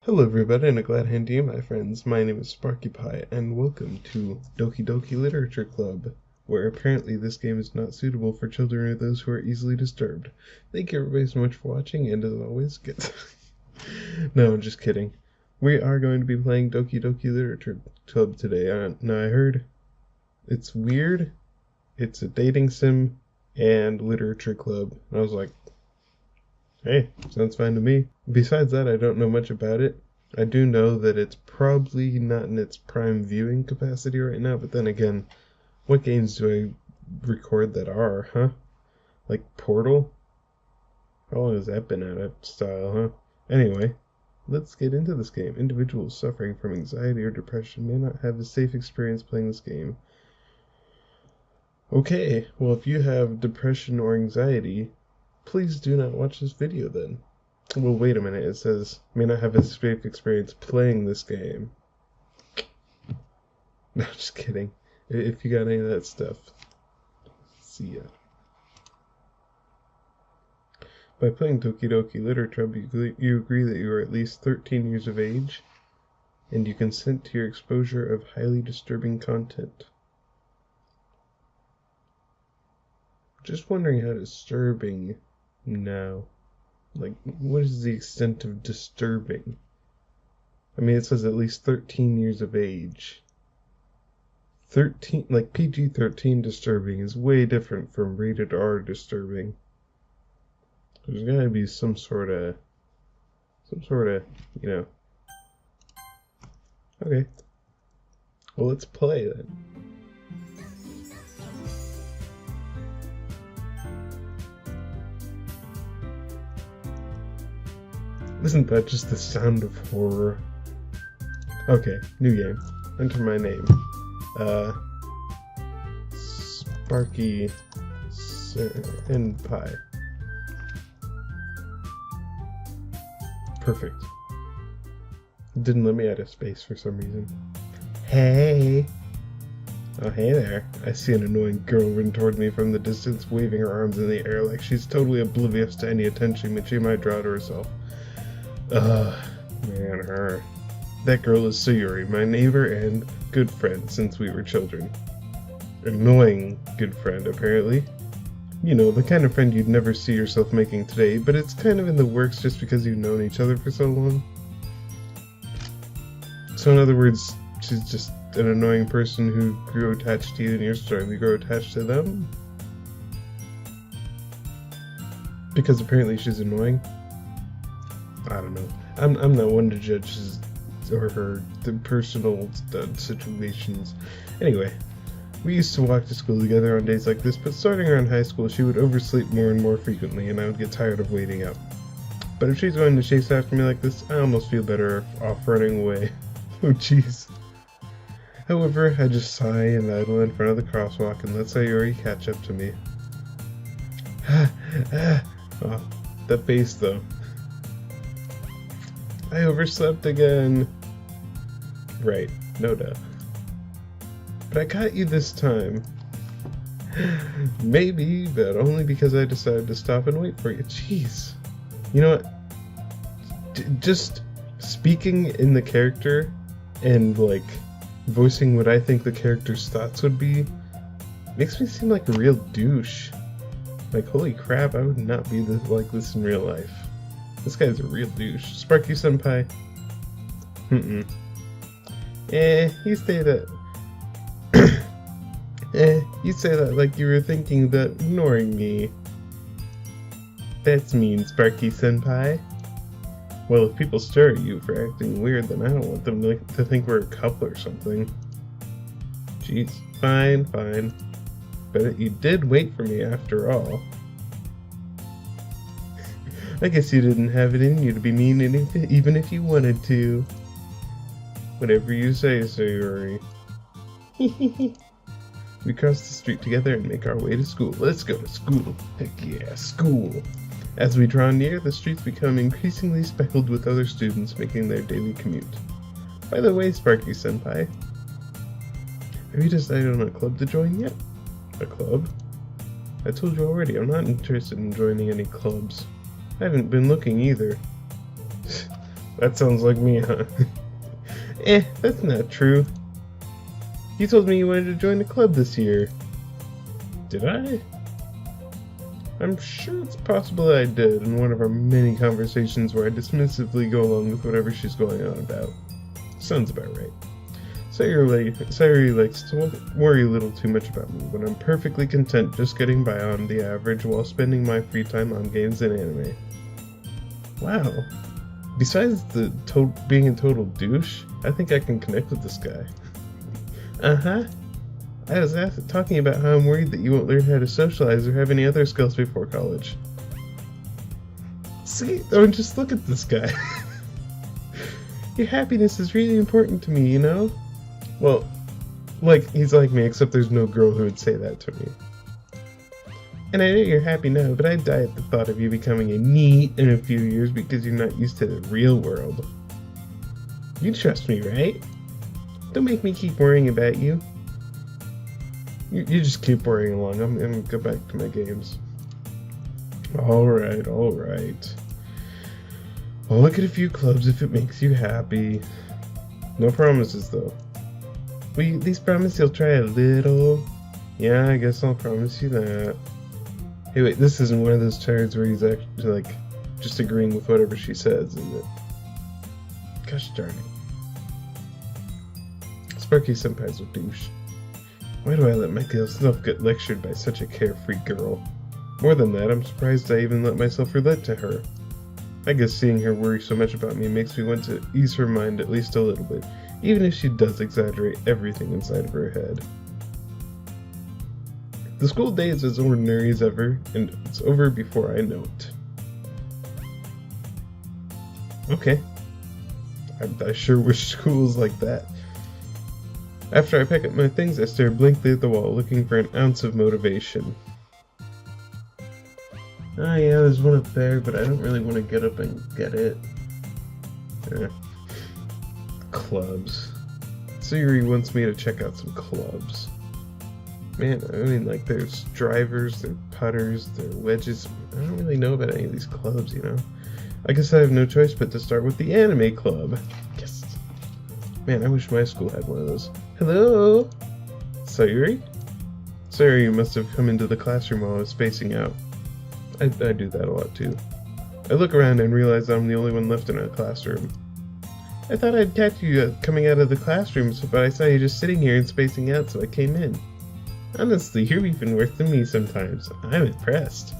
Hello everybody and a glad hand to you, my friends. My name is sparkypi and welcome to Doki Doki Literature Club, where apparently this game is not suitable for children or those who are easily disturbed. Thank you everybody so much for watching, and as always, get... No, I'm just kidding. We are going to be playing Doki Doki Literature Club today. Now I heard it's weird, it's a dating sim, and literature club. And I was like, hey, sounds fine to me. Besides that, I don't know much about it. I do know that it's probably not in its prime viewing capacity right now, but then again, what games do I record that are, huh? Like Portal? How long has that been out of style, huh? Anyway, let's get into this game. Individuals suffering from anxiety or depression may not have a safe experience playing this game. Okay, well if you have depression or anxiety, please do not watch this video then. Well, wait a minute, it says, may not have a safe experience playing this game. No, just kidding. If you got any of that stuff, see ya. By playing Doki Doki Literature Club, you agree that you are at least 13 years of age, and you consent to your exposure of highly disturbing content. Just wondering how disturbing now. Like, what is the extent of disturbing? I mean, it says at least 13 years of age. 13, like PG-13 disturbing is way different from rated R disturbing. There's gotta be some sort of, you know. Okay. Well, let's play then. Isn't that just the sound of horror? Okay, new game. Enter my name. Sparky and Pie. Perfect. Didn't let me add a space for some reason. Hey! Oh, hey there. I see an annoying girl run toward me from the distance, waving her arms in the air like she's totally oblivious to any attention that she might draw to herself. Man, her. That girl is Sayuri, my neighbor and good friend since we were children. Annoying good friend, apparently. You know, the kind of friend you'd never see yourself making today, but it's kind of in the works just because you've known each other for so long. So in other words, she's just an annoying person who grew attached to you and you're starting to grow attached to them? Because apparently she's annoying? I don't know. I'm not one to judge his or her personal situations. Anyway, we used to walk to school together on days like this, but starting around high school, she would oversleep more and more frequently, and I would get tired of waiting up. But if she's going to chase after me like this, I almost feel better off running away. Oh jeez. However, I just sigh and idle in front of the crosswalk and let Sayuri catch up to me. Oh, that face though. I overslept again. Right, no doubt. But I got you this time. Maybe, but only because I decided to stop and wait for you. Jeez. You know what? Just speaking in the character and, like, voicing what I think the character's thoughts would be makes me seem like a real douche. Like, holy crap, I would not be like this in real life. This guy's a real douche. Sparky senpai. You say that. You say that like you were thinking about ignoring me. That's mean, Sparky senpai. Well, if people stare at you for acting weird, then I don't want them to think we're a couple or something. Jeez, fine. But you did wait for me after all. I guess you didn't have it in you to be mean even if you wanted to. Whatever you say, Sayuri. We cross the street together and make our way to school. Let's go to school. Heck yeah, school. As we draw near, the streets become increasingly speckled with other students making their daily commute. By the way, Sparky senpai, have you decided on a club to join yet? A club? I told you already, I'm not interested in joining any clubs. I haven't been looking either. That sounds like me, huh? That's not true. You told me you wanted to join the club this year. Did I? I'm sure it's possible I did in one of our many conversations where I dismissively go along with whatever she's going on about. Sounds about right. Sayuri likes to worry a little too much about me, but I'm perfectly content just getting by on the average while spending my free time on games and anime. Wow. Besides being a total douche, I think I can connect with this guy. Uh-huh. I was talking about how I'm worried that you won't learn how to socialize or have any other skills before college. See? I mean, just look at this guy. Your happiness is really important to me, you know? Well, he's like me, except there's no girl who would say that to me. And I know you're happy now, but I'd die at the thought of you becoming a NEET in a few years because you're not used to the real world. You trust me, right? Don't make me keep worrying about you. You just keep worrying along. I'm gonna go back to my games. Alright. I'll look at a few clubs if it makes you happy. No promises, though. Will you at least promise you'll try a little? Yeah, I guess I'll promise you that. Hey, wait, this isn't one of those turds where he's actually, just agreeing with whatever she says, is it? Gosh darn it. Sparky Senpai's a douche. Why do I let myself get lectured by such a carefree girl? More than that, I'm surprised I even let myself relate to her. I guess seeing her worry so much about me makes me want to ease her mind at least a little bit, even if she does exaggerate everything inside of her head. The school day is as ordinary as ever, and it's over before I know it. Okay. I sure wish school was like that. After I pack up my things, I stare blankly at the wall, looking for an ounce of motivation. Ah, yeah, there's one up there, but I don't really want to get up and get it. Clubs. Sayuri wants me to check out some clubs. Man, I mean, there's drivers, there's putters, there's wedges. I don't really know about any of these clubs, you know? I guess I have no choice but to start with the anime club. Yes. Man, I wish my school had one of those. Hello? Sayuri? Sayuri must have come into the classroom while I was spacing out. I do that a lot too. I look around and realize I'm the only one left in our classroom. I thought I'd catch you coming out of the classroom, but I saw you just sitting here and spacing out, so I came in. Honestly, you're even worse than me sometimes. I'm impressed.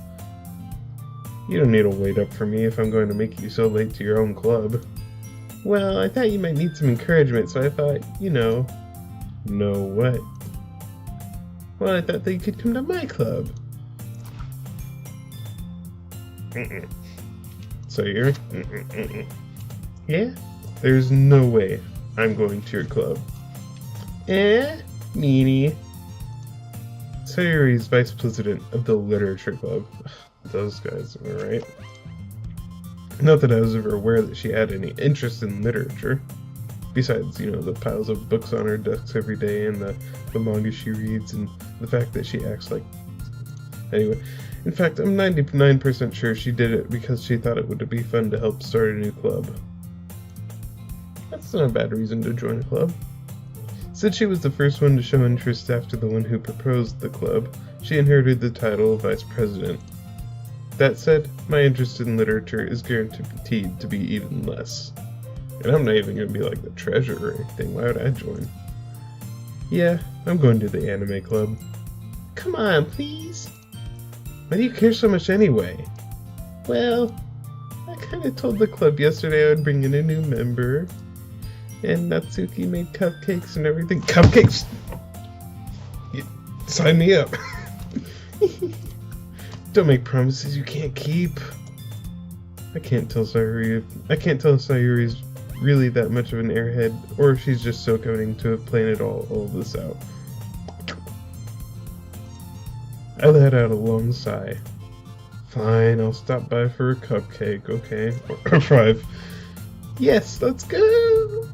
You don't need to wait up for me if I'm going to make you so late to your own club. Well, I thought you might need some encouragement, so I thought, Know what? Well, I thought that you could come to my club. So you're... Yeah? There's no way I'm going to your club. Meanie. Sayuri's vice president of the literature club. Those guys, am I right? Not that I was ever aware that she had any interest in literature. Besides, the piles of books on her desk every day and the manga she reads and the fact that she acts like... Anyway, in fact, I'm 99% sure she did it because she thought it would be fun to help start a new club. That's not a bad reason to join a club. Since she was the first one to show interest after the one who proposed the club, she inherited the title of vice president. That said, my interest in literature is guaranteed to be even less. And I'm not even going to be like the treasurer or anything. Why would I join? Yeah, I'm going to the anime club. Come on, please. Why do you care so much anyway? Well, I kind of told the club yesterday I would bring in a new member. And Natsuki made cupcakes and everything. Cupcakes? Sign me up. Don't make promises you can't keep. I can't tell Sayuri's really that much of an airhead, or if she's just so cunning to have planned all of this out. I let out a long sigh. Fine, I'll stop by for a cupcake, okay? Or 5. Yes, let's go!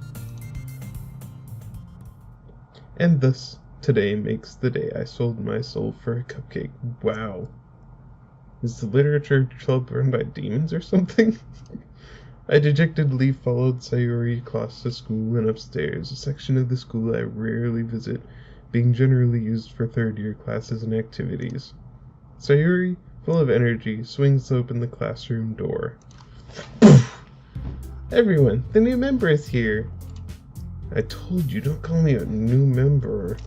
And thus, today makes the day I sold my soul for a cupcake. Wow. Is the literature club run by demons or something? I dejectedly followed Sayuri across the school and upstairs, a section of the school I rarely visit, being generally used for third-year classes and activities. Sayuri, full of energy, swings open the classroom door. Everyone, the new member is here. I told you, don't call me a new member.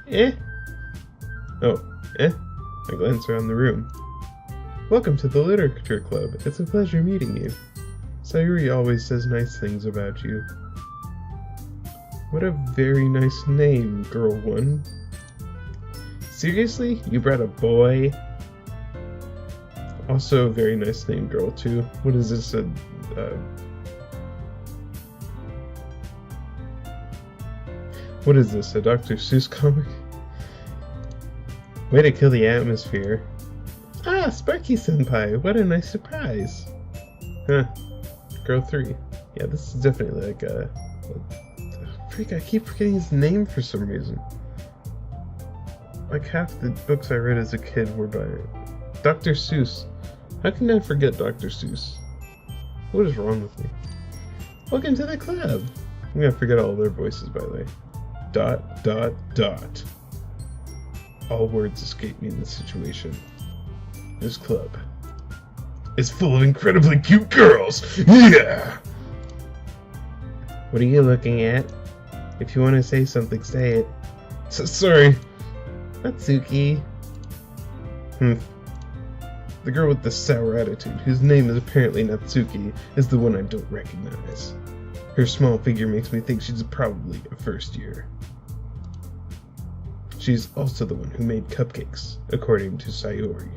Eh? Oh, eh? I glance around the room. Welcome to the Literature Club. It's a pleasure meeting you. Sayuri always says nice things about you. What a very nice name, girl one. Seriously? You brought a boy? Also a very nice name, girl two. What is this, what is this, a Dr. Seuss comic? Way to kill the atmosphere. Ah, Sparky-senpai, what a nice surprise. Huh, girl 3. Yeah, this is definitely like a freak, I keep forgetting his name for some reason. Like half the books I read as a kid were by Dr. Seuss. How can I forget Dr. Seuss? What is wrong with me? Welcome to the club. I'm gonna forget all their voices, by the way. ... All words escape me in this situation. This club is full of incredibly cute girls. Yeah! What are you looking at? If you want to say something, say it. Sorry. Natsuki. The girl with the sour attitude, whose name is apparently Natsuki, is the one I don't recognize. Her small figure makes me think she's probably a first year. She's also the one who made cupcakes, according to Sayuri.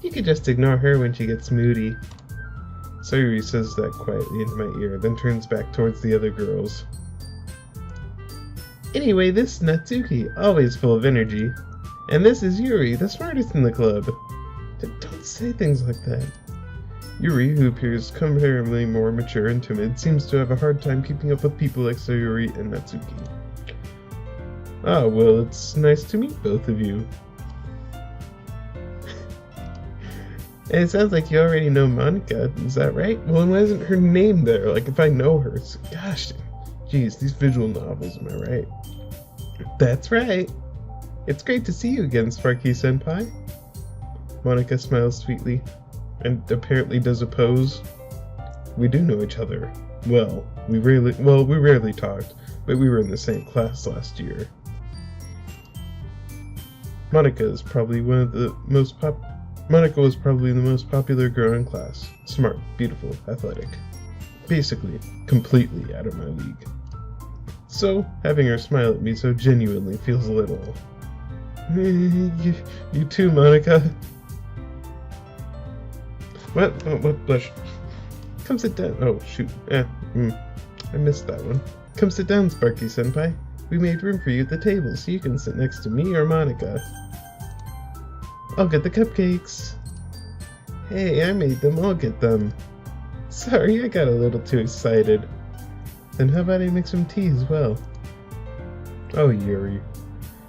You could just ignore her when she gets moody. Sayuri says that quietly into my ear, then turns back towards the other girls. Anyway, this is Natsuki, always full of energy. And this is Yuri, the smartest in the club. Don't say things like that. Yuri, who appears comparably more mature and timid, seems to have a hard time keeping up with people like Sayuri and Natsuki. Ah, well, it's nice to meet both of you. And it sounds like you already know Monica, is that right? Well, why isn't her name there? Like, if I know her, it's, gosh, geez, these visual novels, am I right? That's right. It's great to see you again, Sparky-senpai. Monica smiles sweetly, and apparently does a pose. We do know each other. Well, we rarely talked, but we were in the same class last year. Monica was probably the most popular girl in class. Smart, beautiful, athletic. Basically, completely out of my league. So, having her smile at me so genuinely feels a little... You too, Monica. What? Oh, what blush? Come sit down. Oh, shoot. I missed that one. Come sit down, Sparky-senpai. We made room for you at the table, so you can sit next to me or Monica. I'll get the cupcakes. Hey, I made them. I'll get them. Sorry, I got a little too excited. Then how about I make some tea as well? Oh, Yuri.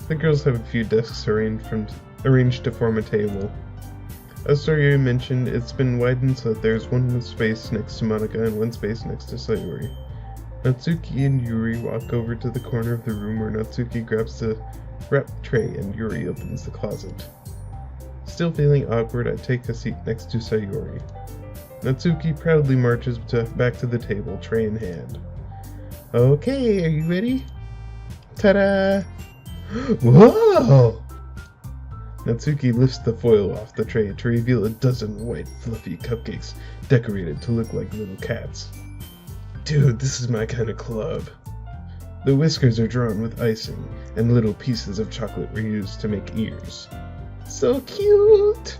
The girls have a few desks arranged to form a table. As Sayuri mentioned, it's been widened so that there's one space next to Monica and one space next to Sayuri. Natsuki and Yuri walk over to the corner of the room where Natsuki grabs the wrap tray and Yuri opens the closet. Still feeling awkward, I take a seat next to Sayuri. Natsuki proudly marches back to the table, tray in hand. Okay, are you ready? Ta-da! Whoa! Natsuki lifts the foil off the tray to reveal a dozen white, fluffy cupcakes decorated to look like little cats. Dude, this is my kind of club. The whiskers are drawn with icing, and little pieces of chocolate were used to make ears. So cute!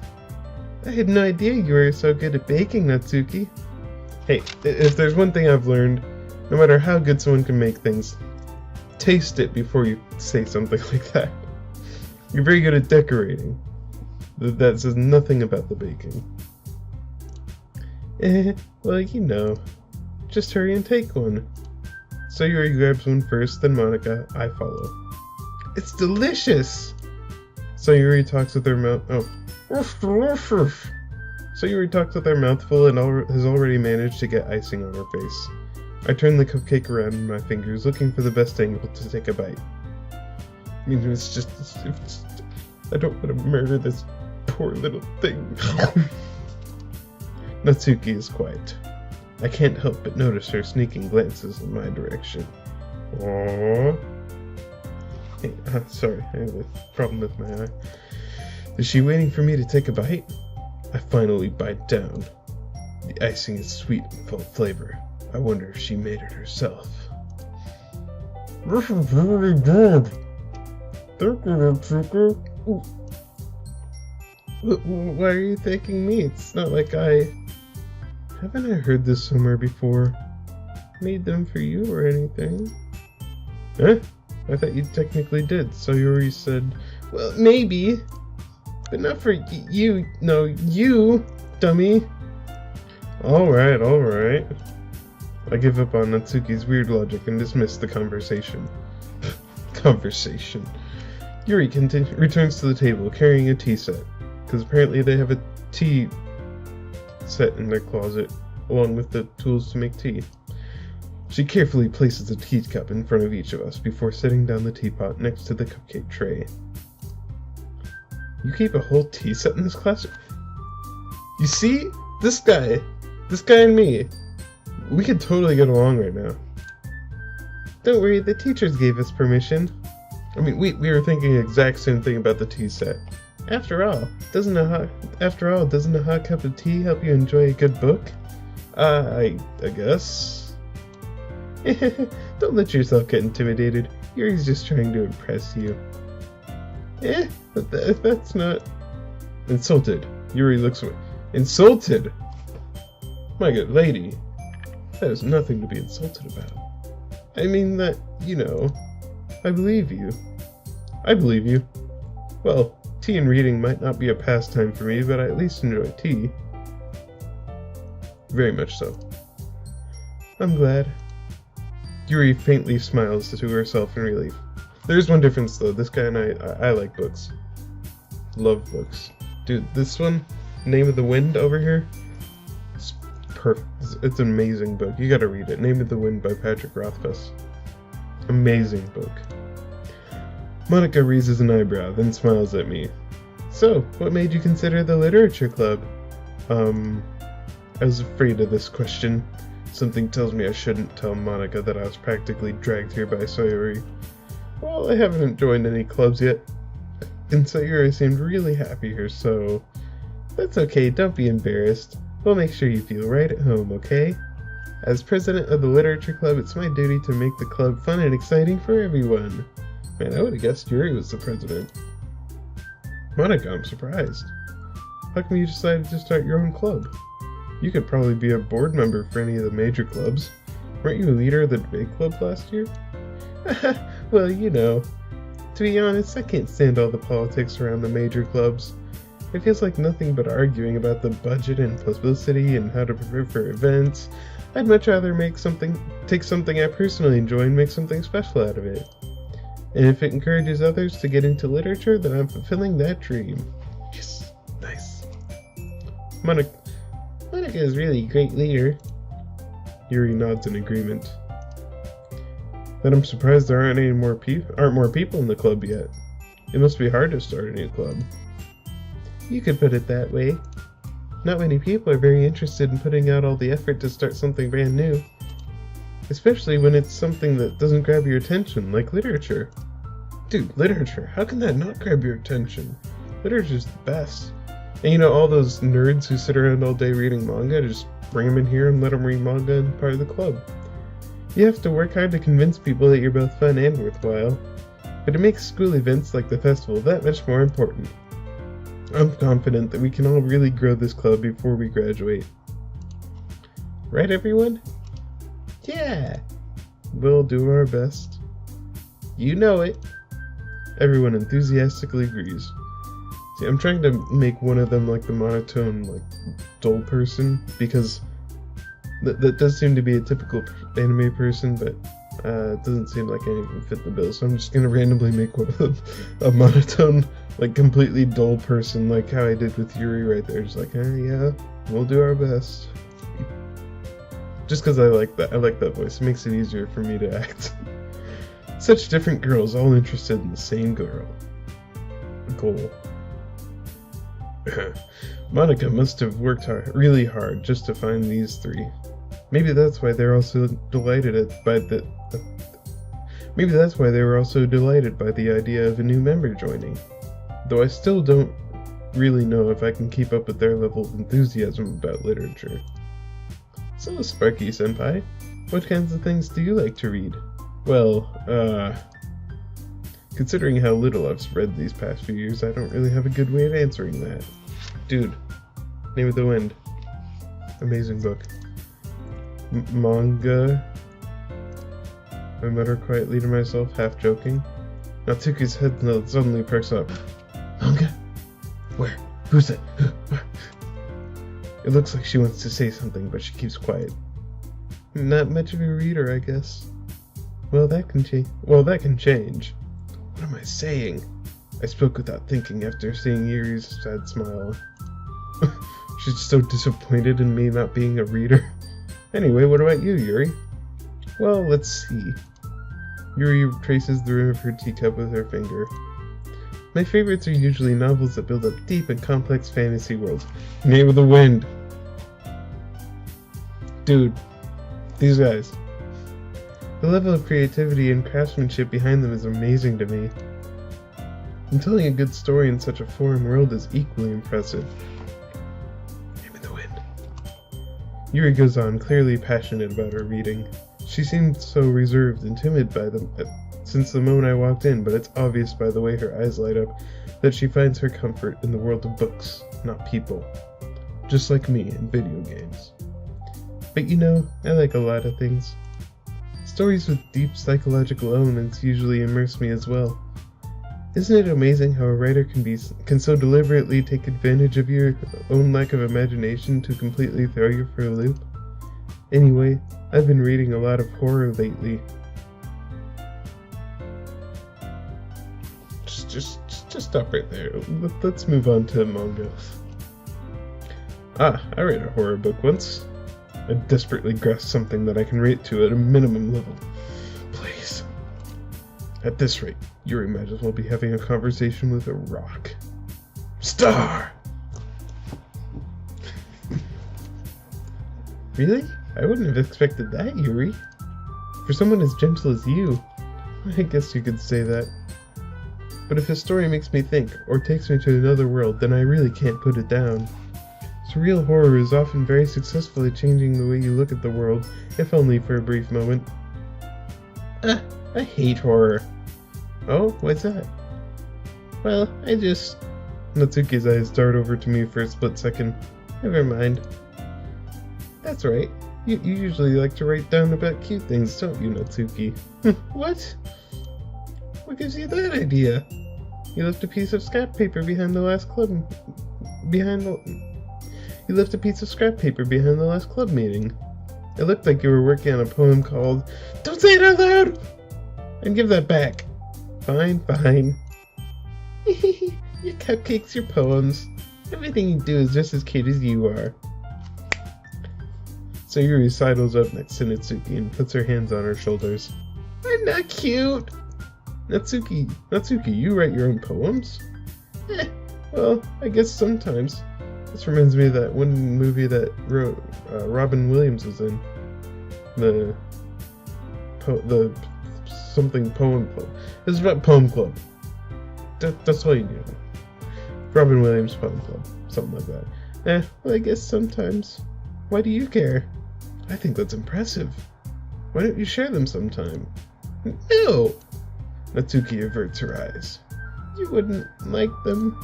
I had no idea you were so good at baking, Natsuki. Hey, if there's one thing I've learned, no matter how good someone can make things, taste it before you say something like that. You're very good at decorating. That says nothing about the baking. Well, you know. Just hurry and take one. Sayuri grabs one first, then Monica. I follow. It's delicious! Sayuri talks with her mouth. Oh. Sayuri talks with her mouth full and has already managed to get icing on her face. I turn the cupcake around in my fingers, looking for the best angle to take a bite. I mean, I don't want to murder this poor little thing. Natsuki is quiet. I can't help but notice her sneaking glances in my direction. Aww. Hey, sorry, I have a problem with my eye. Is she waiting for me to take a bite? I finally bite down. The icing is sweet and full of flavor. I wonder if she made it herself. This is really good. Thank you, Natsuki. Why are you thanking me? It's not like Haven't I heard this somewhere before? Made them for you or anything? Huh? I thought you technically did. Sayuri said, well, maybe. But not for you. No, you, dummy. Alright. I give up on Natsuki's weird logic and dismiss the conversation. Yuri returns to the table carrying a tea set, because apparently they have a tea set in their closet, along with the tools to make tea. She carefully places a teacup in front of each of us before setting down the teapot next to the cupcake tray. You keep a whole tea set in this class? You see? This guy and me, we could totally get along right now. Don't worry, the teachers gave us permission. I mean, we were thinking the exact same thing about the tea set. After all, doesn't a hot cup of tea help you enjoy a good book? I guess. Don't let yourself get intimidated. Yuri's just trying to impress you. But that's not... Insulted. Yuri looks away. Insulted? My good lady. That is nothing to be insulted about. I mean that, I believe you. Well, tea and reading might not be a pastime for me, but I at least enjoy tea. Very much so. I'm glad. Yuri faintly smiles to herself in relief. There's one difference though, this guy and I like books. Love books. Dude, this one, Name of the Wind over here, it's perfect. It's an amazing book. You gotta read it. Name of the Wind by Patrick Rothfuss. Amazing book. Monica raises an eyebrow, then smiles at me. So, what made you consider the literature club? I was afraid of this question. Something tells me I shouldn't tell Monica that I was practically dragged here by Sayuri. Well, I haven't joined any clubs yet, and Sayuri seemed really happy here, so... That's okay, don't be embarrassed. We'll make sure you feel right at home, okay? As president of the literature club, it's my duty to make the club fun and exciting for everyone. Man, I would have guessed Yuri was the president. Monica, I'm surprised. How come you decided to start your own club? You could probably be a board member for any of the major clubs. Weren't you a leader of the debate club last year? Well, to be honest, I can't stand all the politics around the major clubs. It feels like nothing but arguing about the budget and publicity and how to prepare for events. I'd much rather take something I personally enjoy and make something special out of it. And if it encourages others to get into literature, then I'm fulfilling that dream. Yes, nice. Monica is really a great leader. Yuri nods in agreement. Then I'm surprised there aren't more people in the club yet. It must be hard to start a new club. You could put it that way. Not many people are very interested in putting out all the effort to start something brand new. Especially when it's something that doesn't grab your attention, like literature. Dude, literature, how can that not grab your attention? Literature's the best. And all those nerds who sit around all day reading manga, just bring them in here and let them read manga and part of the club. You have to work hard to convince people that you're both fun and worthwhile. But it makes school events like the festival that much more important. I'm confident that we can all really grow this club before we graduate. Right, everyone? Yeah! We'll do our best. You know it. Everyone enthusiastically agrees. See, I'm trying to make one of them like the monotone, dull person, because that does seem to be a typical anime person, but it doesn't seem like any of them fit the bill, so I'm just gonna randomly make one of them a monotone like completely dull person, like how I did with Yuri right there. Just like, yeah, we'll do our best. Just because I like that voice. It makes it easier for me to act. Such different girls, all interested in the same goal. Monica must have worked really hard just to find these three. Maybe that's why they're also delighted by the. Maybe that's why they were also delighted by the idea of a new member joining. Though I still don't really know if I can keep up with their level of enthusiasm about literature. So, Sparky-senpai, what kinds of things do you like to read? Well, considering how little I've read these past few years, I don't really have a good way of answering that. Dude, Name of the Wind. Amazing book. Manga. I mutter quietly to myself, half joking. Natsuki's head suddenly perks up. Manga? Where? Who's that? It looks like she wants to say something, but she keeps quiet. Not much of a reader, I guess. Well, that can change. What am I saying? I spoke without thinking after seeing Yuri's sad smile. She's so disappointed in me not being a reader. Anyway, what about you, Yuri? Well, let's see. Yuri traces the rim of her teacup with her finger. My favorites are usually novels that build up deep and complex fantasy worlds. Name of the Wind. Dude, these guys. The level of creativity and craftsmanship behind them is amazing to me. And telling a good story in such a foreign world is equally impressive. Name of the Wind. Yuri goes on, clearly passionate about her reading. She seemed so reserved and timid since the moment I walked in, but it's obvious by the way her eyes light up that she finds her comfort in the world of books, not people. Just like me in video games. But you know, I like a lot of things. Stories with deep psychological elements usually immerse me as well. Isn't it amazing how a writer can so deliberately take advantage of your own lack of imagination to completely throw you for a loop? Anyway, I've been reading a lot of horror lately. Just stop right there. Let's move on to manga. I read a horror book once. I desperately grasp something that I can rate to at a minimum level. Please. At this rate, Yuri might as well be having a conversation with a rock. Star! Really? I wouldn't have expected that, Yuri. For someone as gentle as you, I guess you could say that. But if a story makes me think, or takes me to another world, then I really can't put it down. Surreal horror is often very successfully changing the way you look at the world, if only for a brief moment. I hate horror. Oh, what's that? Well, Natsuki's eyes dart over to me for a split second. Never mind. That's right. You usually like to write down about cute things, don't you, Natsuki? What? What gives you that idea? You left a piece of scrap paper behind the last club meeting. It looked like you were working on a poem called Don't Say It Out Loud! And give that back. Fine. Your cupcakes, your poems. Everything you do is just as cute as you are. So Yuri sidles up next to Natsuki and puts her hands on her shoulders. I'm not cute! Natsuki, you write your own poems? Well, I guess sometimes. This reminds me of that one movie that Robin Williams was in. The something poem club. It was about poem club. That's all you need. Robin Williams poem club. Something like that. Well, I guess sometimes. Why do you care? I think that's impressive. Why don't you share them sometime? No! Natsuki averts her eyes. You wouldn't like them?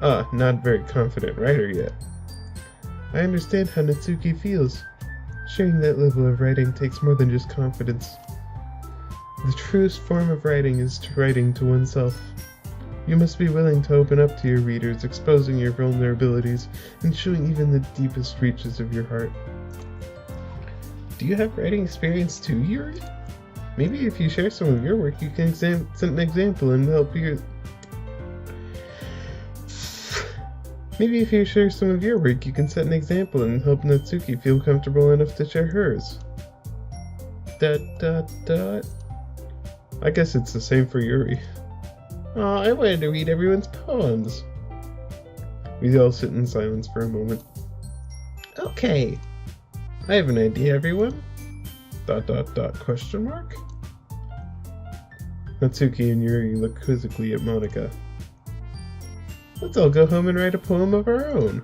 Not very confident writer yet. I understand how Natsuki feels. Sharing that level of writing takes more than just confidence. The truest form of writing is writing to oneself. You must be willing to open up to your readers, exposing your vulnerabilities, and showing even the deepest reaches of your heart. Do you have writing experience too, Yuri? Maybe if you share some of your work, you can set an example and help your... Maybe if you share some of your work, you can set an example and help Natsuki feel comfortable enough to share hers. ... I guess it's the same for Yuri. Aw, I wanted to read everyone's poems. We all sit in silence for a moment. Okay. I have an idea, everyone. ... question mark? Natsuki and Yuri look quizzically at Monica. Let's all go home and write a poem of our own.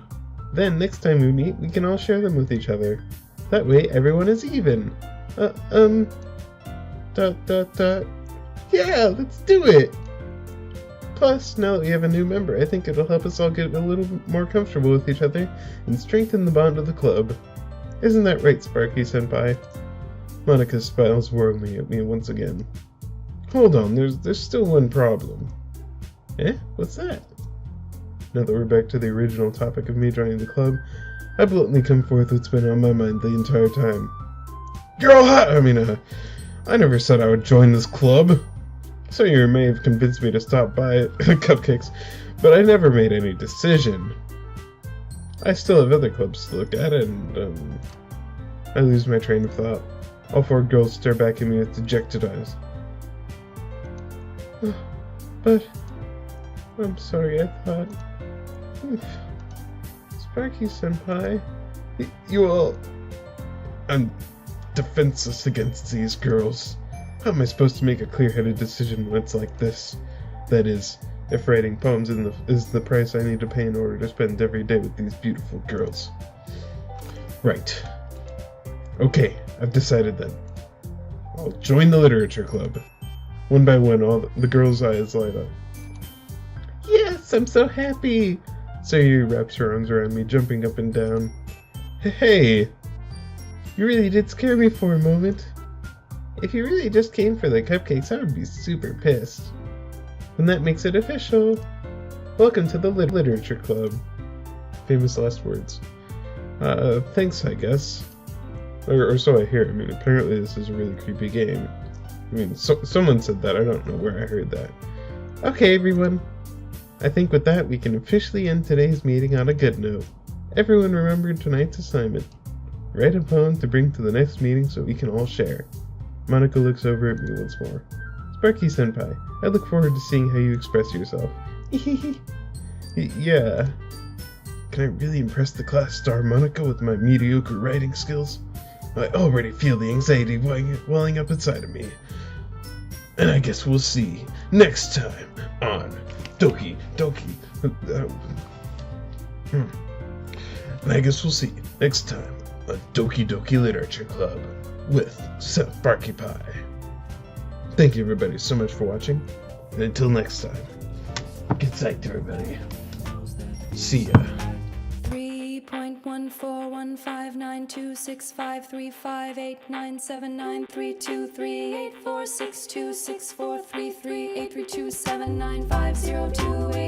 Then, next time we meet, we can all share them with each other. That way, everyone is even. ... Yeah, let's do it! Plus, now that we have a new member, I think it'll help us all get a little more comfortable with each other and strengthen the bond of the club. Isn't that right, Sparky-senpai? Monica smiles warmly at me once again. Hold on, there's still one problem. Eh? What's that? Now that we're back to the original topic of me joining the club, I bluntly come forth what's been on my mind the entire time. I never said I would join this club. So you may have convinced me to stop by Cupcakes, but I never made any decision. I still have other clubs to look at, and, I lose my train of thought. All four girls stare back at me with dejected eyes. But, I'm sorry, I thought... Sparky-senpai, you all... I'm defenseless against these girls. How am I supposed to make a clear-headed decision when it's like this? That is, if writing poems is the price I need to pay in order to spend every day with these beautiful girls. Right. Okay, I've decided then. I'll join the literature club. One by one, all the girls' eyes light up. Yes, I'm so happy! Sayuri wraps her arms around me, jumping up and down. Hey! You really did scare me for a moment. If you really just came for the cupcakes, I would be super pissed. And that makes it official. Welcome to the Literature Club. Famous last words. Thanks, I guess. Or so I hear. I mean, apparently this is a really creepy game. I mean, someone said that. I don't know where I heard that. Okay, everyone. I think with that, we can officially end today's meeting on a good note. Everyone remember tonight's assignment. Write a poem to bring to the next meeting so we can all share. Monica looks over at me once more. Sparky-senpai, I look forward to seeing how you express yourself. Yeah. Can I really impress the class star Monica with my mediocre writing skills? I already feel the anxiety welling up inside of me. And I guess we'll see next time on Doki Doki. And I guess we'll see next time on Doki Doki Literature Club with sparkypi. Thank you everybody so much for watching, and until next time, get psyched everybody. See ya. 3.14159265358979323846264338327950228